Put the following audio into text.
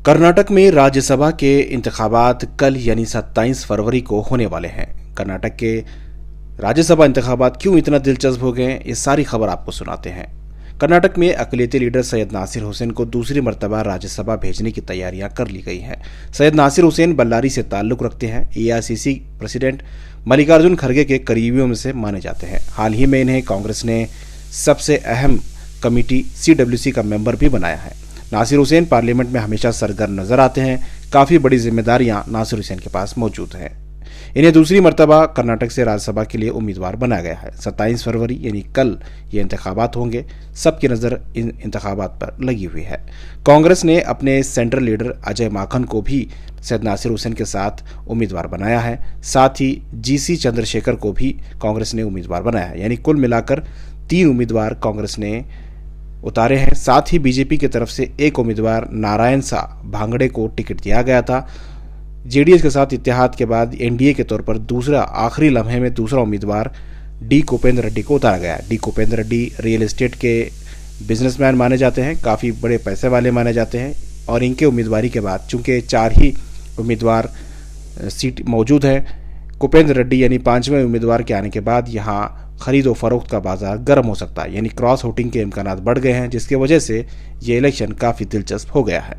कर्नाटक में राज्यसभा के इंतखाबात कल यानी 27 फरवरी को होने वाले हैं। कर्नाटक के राज्यसभा इंतखाबात क्यों इतना दिलचस्प हो गए, ये सारी खबर आपको सुनाते हैं। कर्नाटक में अक़लियती लीडर सैयद नासिर हुसैन को दूसरी मर्तबा राज्यसभा भेजने की तैयारियां कर ली गई हैं। सैयद नासिर हुसैन बल्लारी से ताल्लुक रखते हैं। एआईसीसी प्रेसिडेंट मल्लिकार्जुन खड़गे के करीबियों में से माने जाते हैं। हाल ही में इन्हें कांग्रेस ने सबसे अहम कमेटी CWC का मेंबर भी बनाया है। नासिर हुसैन पार्लियामेंट में हमेशा सरगर्म नजर आते हैं। काफ़ी बड़ी जिम्मेदारियां नासिर हुसैन के पास मौजूद हैं। इन्हें दूसरी मर्तबा कर्नाटक से राज्यसभा के लिए उम्मीदवार बनाया गया है। 27 फरवरी यानी कल ये इंतखाबात होंगे। सबकी नज़र इन इंतखाबात पर लगी हुई है। कांग्रेस ने अपने सेंट्रल लीडर अजय माकन को भी सैयद नासिर हुसैन के साथ उम्मीदवार बनाया है। साथ ही GC चंद्रशेखर को भी कांग्रेस ने उम्मीदवार बनाया है। यानी कुल मिलाकर 3 उम्मीदवार कांग्रेस ने उतारे हैं। साथ ही बीजेपी की तरफ से एक उम्मीदवार नारायण सा भांगड़े को टिकट दिया गया था। जेडीएस के साथ इत्तेहाद के बाद एनडीए के तौर पर दूसरा आखिरी लम्हे में दूसरा उम्मीदवार डी कोपेंद्र रेड्डी को उतारा गया। डी कोपेंद्र रेड्डी रियल एस्टेट के बिजनेसमैन माने जाते हैं, काफ़ी बड़े पैसे वाले माने जाते हैं और इनके उम्मीदवारी के बाद चूंकि 4 ही उम्मीदवार सीट मौजूद हैं, कोपेंद्र रेड्डी यानी 5वें उम्मीदवार के आने के बाद यहाँ खरीद और फरोख्त का बाजार गर्म हो सकता है। यानी क्रॉस वोटिंग के इम्कानात बढ़ गए हैं, जिसकी वजह से ये इलेक्शन काफ़ी दिलचस्प हो गया है।